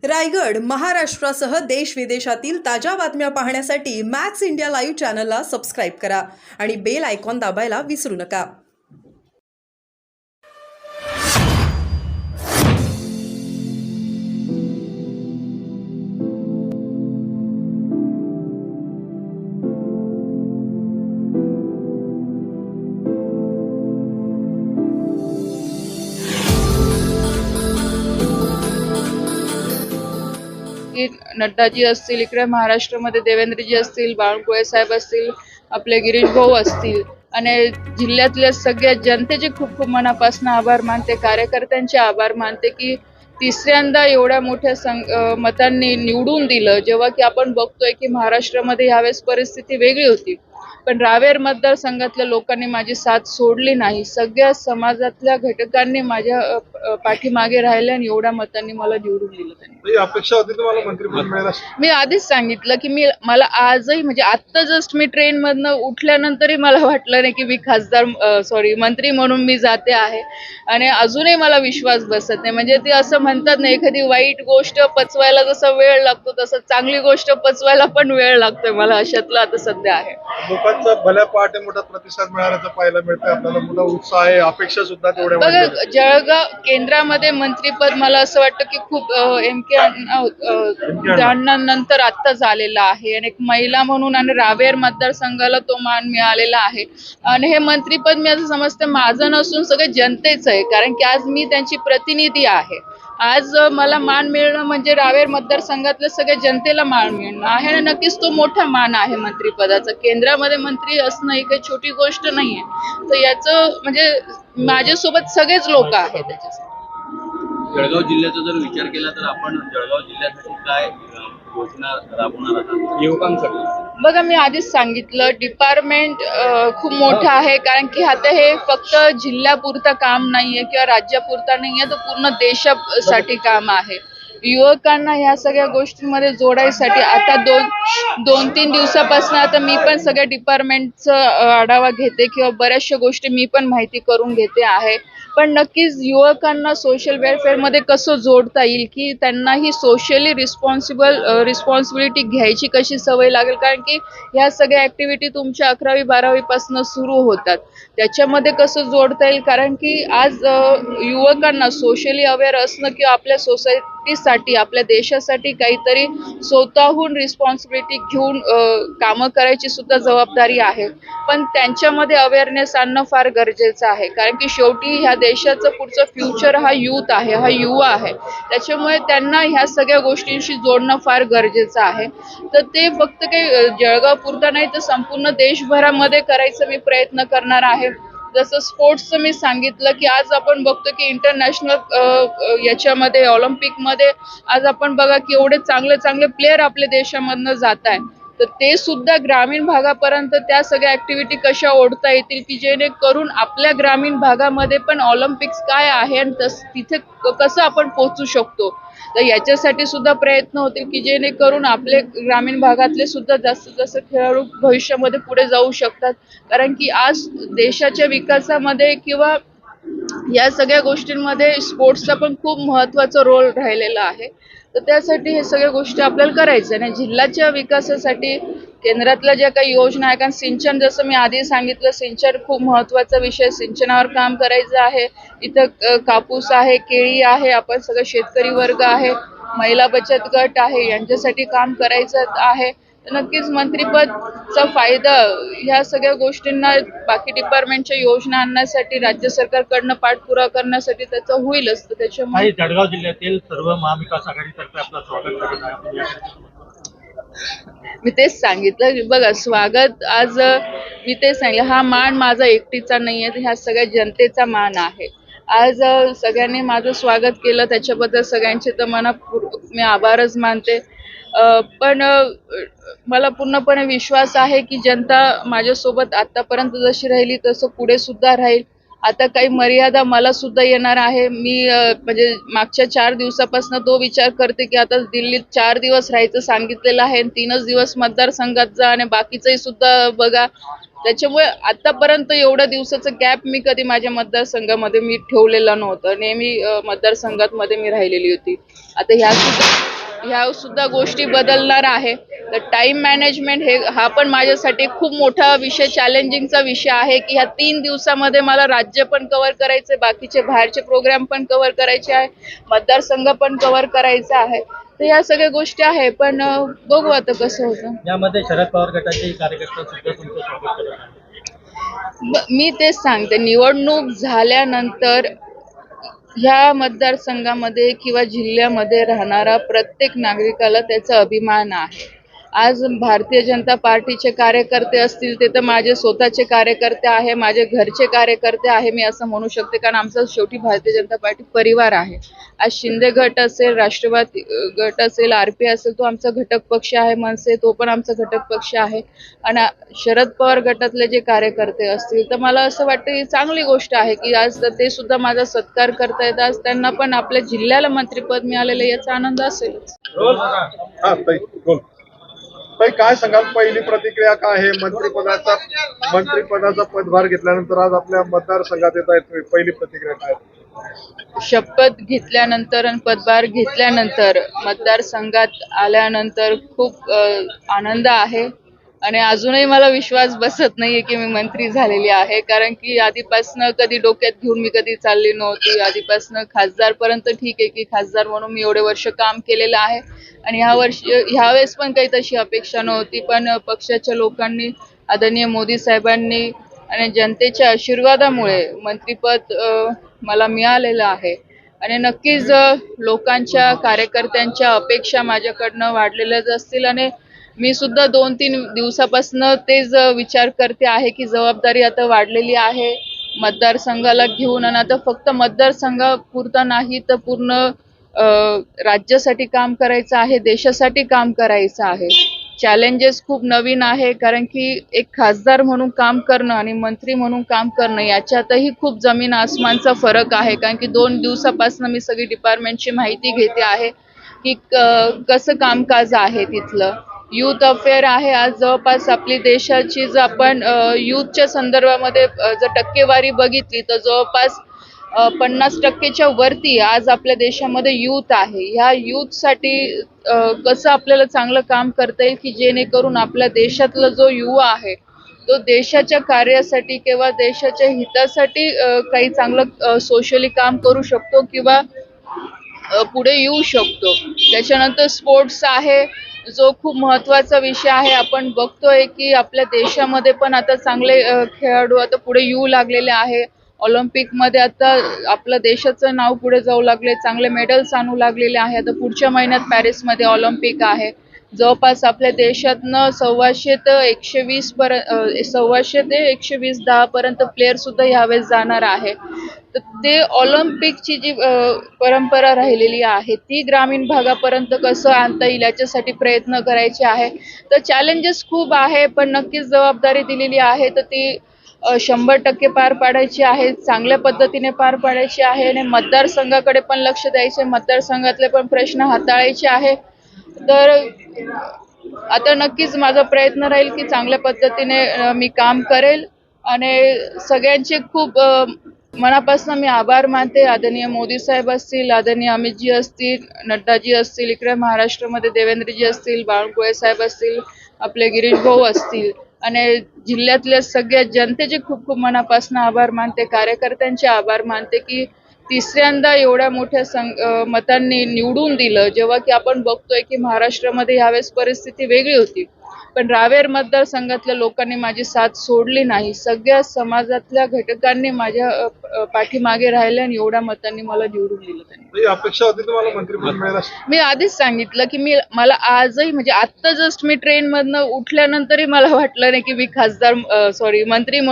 रायगड, महाराष्ट्रासह देश विदेशातील ताज्या बातम्या पाहण्यासाठी मॅक्स इंडिया लाईव्ह चॅनलला सबस्क्राईब करा आणि बेल आयकॉन दाबायला विसरू नका. की नड्डाजी असतील, इकडे महाराष्ट्रामध्ये देवेंद्रजी असतील, बावनकुळे साहेब असतील, आपले गिरीश भाऊ असतील आणि जिल्ह्यातल्या सगळ्या जनतेचे खूप खूप मनापासून आभार मानते, कार्यकर्त्यांचे आभार मानते की तिसऱ्यांदा एवढ्या मोठ्या मतांनी निवडून दिलं. जेव्हा की आपण बघतोय की महाराष्ट्रामध्ये यावेळेस परिस्थिती वेगळी होती, पण रावेर मतदारसंघातल्या लोकांनी माझी साथ सोडली नाही. सगळ्या समाजातल्या घटकांनी माझ्या पाठीमागे राहिले आणि एवढ्या मतांनी मला निवडून दिलं. त्यांनी अपेक्षा होती तुम्हाला मंत्रिपद मिळेल? मी आधीच सांगितलं की मला आजही म्हणजे आत्ता जस्ट मी ट्रेन मधनं उठल्यानंतरही मला वाटलं नाही की मी मंत्री म्हणून मी जाते आहे आणि अजूनही मला विश्वास बसत नाही. म्हणजे ते असं म्हणतात ना, एखादी वाईट गोष्ट पचवायला जसा वेळ लागतो तसं चांगली गोष्ट पचवायला पण वेळ लागतोय. मला अशातलं आता सध्या आहे. लोकांचा भल्या पहाटे मोठा प्रतिसाद मिळाल्याचं पाहायला मिळतंय. आपल्याला मोठा उत्साह आहे, अपेक्षा सुद्धा तेवढ्या बघा, वाढलेल्या आहेत. जळगाव केंद्रामध्ये मंत्रीपद मला असं वाटतं की खूप एम.के. अण्णांनंतर आत्ता झालेला आहे आणि एक महिला म्हणून आणि रावेर मतदारसंघाला तो मान मिळालेला आहे. आणि हे मंत्रीपद मी असं समजते माझं नसून सगळे जनतेचं आहे, कारण की आज मी त्यांची प्रतिनिधी आहे. आज मला मान मिळणं म्हणजे रावेर मतदारसंघातल्या सगळ्या जनतेला मान मिळणं आहे आणि नक्कीच तो मोठा मान आहे मंत्रिपदाचा. केंद्रामध्ये मंत्री असणं ही काही छोटी गोष्ट नाहीये. तर याचं म्हणजे माझ्यासोबत सगळेच लोक आहेत त्याच्यासाठी. जळगाव जिल्ह्याचा जर विचार केला तर आपण जळगाव जिल्ह्यासाठी काय योजना राबवणार आहात युवकांसाठी? बघा, मी आधीच सांगितलं, डिपार्टमेंट खूप मोठं आहे, कारण की आता हे फक्त जिल्ह्यापुरतं काम नाहीये किंवा राज्यापुरतं नाहीये, तर पूर्ण देशासाठी काम आहे. युवकांना ह्या सगळ्या गोष्टींमध्ये जोडायसाठी आता दोन तीन दिवसापासून आता मी पण सगळ्या डिपार्टमेंटचा आढावा घेते किंवा बऱ्याचशा गोष्टी मी पण माहिती करून घेते आहे. पण नक्कीच युवकांना सोशल वेलफेअरमध्ये कसं जोडता येईल, की त्यांना ही सोशली रिस्पॉन्सिबिलिटी घ्यायची कशी सवय लागेल, कारण की ह्या सगळ्या ॲक्टिव्हिटी तुमच्या 11वी-12वी पासून सुरू होतात. त्याच्यामध्ये कसं जोडता येईल, कारण की आज युवकांना सोशली अवेअर असणं किंवा आपल्या सोसायटीसाठी, आपल्या देशासाठी काहीतरी स्वतःहून रिस्पॉन्सिबिलिटी घेऊन कामं करायची सुद्धा जबाबदारी आहे. पण त्यांच्यामध्ये अवेअरनेस आणणं फार गरजेचं आहे, कारण की शेवटी ह्या देशाचं पुढचं फ्युचर हा यूथ आहे, हा युवा आहे. त्याच्यामुळे त्यांना ह्या सगळ्या गोष्टींशी जोडणं फार गरजेचं आहे. तर ते फक्त काही जळगाव पुरता नाही, तर संपूर्ण देशभरामध्ये करायचा मी प्रयत्न करणार आहे. जसं स्पोर्ट्सचं मी सांगितलं की आज आपण बघतो की इंटरनॅशनल याच्यामध्ये ऑलिम्पिकमध्ये आज आपण बघा की एवढे चांगले चांगले प्लेयर आपल्या देशामधनं जात आहे. तर ते सुद्धा ग्रामीण भागापर्यंत त्या सगळ्या ऍक्टिव्हिटी कशा ओढता येतील की जेणेकरून आपल्या ग्रामीण भागामध्ये पण ऑलिम्पिक्स काय आहे आणि तिथे कसं आपण पोहोचू शकतो. तर याच्यासाठी सुद्धा प्रयत्न होतील की जेणेकरून आपले ग्रामीण भागातले सुद्धा जास्तीत जास्त खेळाडू भविष्यामध्ये पुढे जाऊ शकतात. कारण की आज देशाच्या विकासामध्ये किंवा या सगळ्या गोष्टींमध्ये स्पोर्ट्सचा पण खूप महत्त्वाचा रोल राहिलेला आहे. तर त्यासाठी हे सगळ्या गोष्टी आपल्याला करायच्या आणि जिल्ह्याच्या विकासासाठी केंद्रातल्या ज्या काही योजना आहे, कारण सिंचन, जसं मी आधी सांगितलं, सिंचन खूप महत्त्वाचा विषय. सिंचनावर काम करायचं आहे. इथं कापूस आहे, केळी आहे, आपण सगळं शेतकरी वर्ग आहे, महिला बचत गट आहे, यांच्यासाठी काम करायचं आहे. नक्कीच मंत्रिपदचा फायदा ह्या सगळ्या गोष्टींना, बाकी डिपार्टमेंटच्या योजना आणण्यासाठी, राज्य सरकारकडनं पाठपुरावा करण्यासाठी त्याचा होईलच. तर त्याच्यामुळे जळगाव जिल्ह्यातील सर्व महाविकास आघाडीतर्फे आपलं स्वागत करत आहे. मी तेच सांगितलं, बघा, स्वागत आज मी तेच सांगितलं, हा मान माझा एकटीचा नाहीये, ह्या सगळ्या जनतेचा मान आहे. आज सगळ्यांनी माझं स्वागत केलं, त्याच्याबद्दल सगळ्यांचे तर मी आभारच मानते. पण मला पूर्णपणे विश्वास आहे की जनता माझ्यासोबत आतापर्यंत जशी राहिली तसं पुढे सुद्धा राहील. आता काही मर्यादा मला सुद्धा येणार आहे. मी म्हणजे मागच्या 4 दिवसापासून तो विचार करते की आता दिल्लीत 4 दिवस राहायचं सांगितलेलं आहे आणि 3च दिवस मतदारसंघात जा आणि बाकीचंही सुद्धा बघा. त्याच्यामुळे आतापर्यंत एवढ्या दिवसाचं गॅप मी कधी माझ्या मतदारसंघामध्ये मी ठेवलेला नव्हतं. नेहमी मतदारसंघात मध्ये मी राहिलेली होती. आता ह्या सुद्धा ह्या सुद्धा गोष्टी बदलणार आहे. तर टाइम मॅनेजमेंट हा पण माझ्यासाठी खूप मोठा विषय, चॅलेंजिंगचा विषय आहे की ह्या 3 दिवसामध्ये मला राज्य पण कव्हर करायचे, बाकीचे बाहेरचे प्रोग्राम पण कव्हर करायचे आहे, मतदारसंघ पण कव्हर करायचा आहे. तर ह्या सगळ्या गोष्टी आहे, पण बघू आता कसं होतं. यामध्ये शरद पवार गटाचे कार्यकर्ते सुद्धा तुमचं स्वागत करत आहेत. मी तेच सांगते, निवडणूक झाल्यानंतर ह्या मतदारसंघामध्ये किंवा जिल्ह्यामध्ये राहणारा प्रत्येक नागरिकाला त्याचा अभिमान आहे. आज भारतीय जनता पार्टीचे कार्यकर्ते असतील, ते तर माझे स्वतःचे कार्यकर्ते आहे, माझे घरचे कार्यकर्ते आहे, मी असं म्हणू शकते, कारण आमचा शेवटी भारतीय जनता पार्टी परिवार आहे. आज शिंदे गट असेल, राष्ट्रवादी गट असेल, RP असेल, तो आमचा घटक पक्ष आहे, मनसे तो पण आमचा घटक पक्ष आहे. आणि शरद पवार गटातले जे कार्यकर्ते असतील, तर मला असं वाटतं ही चांगली गोष्ट आहे की आज ते सुद्धा माझा सत्कार करतायत. आज त्यांना पण आपल्या जिल्ह्याला मंत्रिपद मिळालेलं याचा आनंद असेलच. हा ताई बोल. ताई काय सांगाल, पहिली प्रतिक्रिया काय आहे मंत्रिपदाचा पदभार घेतल्यानंतर आज आपल्या मतदारसंघात येत आहेत, पहिली प्रतिक्रिया काय? शपथ घेतल्यानंतर आणि पदभार घेतल्यानंतर मतदारसंघात आल्यानंतर खूप आनंद आहे. आणि अजूनही मला विश्वास बसत नाहीये की मी मंत्री झालेली आहे, कारण की आधीपासनं कधी डोक्यात घेऊन मी कधी चालली नव्हती. आधीपासनं खासदारपर्यंत ठीक आहे की खासदार म्हणून मी एवढे वर्ष काम केलेलं आहे, आणि ह्यावेळेस पण काही तशी अपेक्षा नव्हती. पण पक्षाच्या लोकांनी, आदरणीय मोदी साहेबांनी आणि जनतेच्या आशीर्वादामुळे मंत्रिपद मला मिळालेलं आहे. आणि नक्कीच लोकांच्या, कार्यकर्त्यांच्या अपेक्षा माझ्याकडनं वाढलेल्याच असतील. आणि मी सुद्धा 2-3 दिवसापासून तेच विचार करते आहे की जबाबदारी आता वाढलेली आहे मतदारसंघाला घेऊन. आणि आता फक्त मतदारसंघापुरता नाही, तर पूर्ण राज्यासाठी काम करायचं आहे, देशासाठी काम करायचं आहे. चॅलेंजेस खूप नवीन आहे, कारण की एक खासदार म्हणून काम करणं आणि मंत्री म्हणून काम करणं याच्यातही खूप जमीन आसमानचा फरक आहे. कारण की 2 दिवसापासून मी सगळी डिपार्टमेंटची माहिती घेते आहे की कसं कामकाज आहे तिथलं. युथ अफेअर आहे. आज जवळपास आपली देशाची जर आपण युथच्या संदर्भामध्ये जर टक्केवारी बघितली, तर जवळपास 50% वरती आज आपल्या देशामध्ये युथ आहे. ह्या युथसाठी कसं आपल्याला चांगलं काम करता येईल की जेणेकरून आपल्या देशातला जो युवा आहे तो देशाच्या कार्यासाठी किंवा देशाच्या हितासाठी काही चांगलं सोशली काम करू शकतो किंवा पुढे येऊ शकतो. त्याच्यानंतर स्पोर्ट्स आहे, जो खूप महत्त्वाचा विषय आहे. आपण बघतोय की आपल्या देशामध्ये पण आता चांगले खेळाडू आता पुढे येऊ लागलेले आहे. ऑलिम्पिकमध्ये आता आपल्या देशाचं नाव पुढे जाऊ लागले, चांगले मेडल्स आणू लागलेले आहे. आता पुढच्या महिन्यात पॅरिसमध्ये ऑलिम्पिक आहे. जवळपास आपल्या देशातनं 120 ते 120 10पर्यंत प्लेयर सुद्धा यावेळेस जाणार आहे. तर ते ऑलिम्पिकची जी परंपरा राहिलेली आहे ती ग्रामीण भागापर्यंत कसं आणता येईल याच्यासाठी प्रयत्न करायचे आहे. तर चॅलेंजेस खूप आहे, पण नक्कीच जबाबदारी दिलेली आहे तर ती 100% पार पाडायची आहे, चांगल्या पद्धतीने पार पाडायची आहे. आणि मतदारसंघाकडे पण लक्ष द्यायचे, मतदारसंघातले पण प्रश्न हाताळायचे आहे. तर आता नक्कीच माझा प्रयत्न राहील की चांगल्या पद्धतीने मी काम करेल. आणि सगळ्यांचे खूप मनापासून मी आभार मानते. आदरणीय मोदी साहेब असतील, आदरणीय अमितजी असतील, नड्डाजी असतील, इकडे महाराष्ट्रामध्ये देवेंद्रजी असतील, बावनकुळे साहेब असतील, आपले गिरीश भाऊ असतील, आणि जिल्ह्यातल्या सगळ्या जनतेचे खूप खूप मनापासून आभार मानते. कार्यकर्त्यांचे आभार मानते की तिसऱ्यांदा एवढ्या मोठ्या मतांनी निवडून दिलं. जेव्हा की आपण बघतोय की महाराष्ट्रामध्ये यावेळेस परिस्थिती वेगळी होती, पण रावेर मतदारसंघातल्या लोकांनी माझी साथ सोडली नाही. सगळ्या समाजातल्या घटकांनी माझ्या पाठीमागे राहिले आणि एवढ्या मतांनी मला निवडून दिलं. त्यांनी अपेक्षा होती तुम्हाला मंत्रिपद मिळालं? मी आधीच सांगितलं की मला आजही, म्हणजे आत्ता जस्ट मी ट्रेनमधनं उठल्यानंतरही मला वाटलं नाही की मी मंत्री म्हणून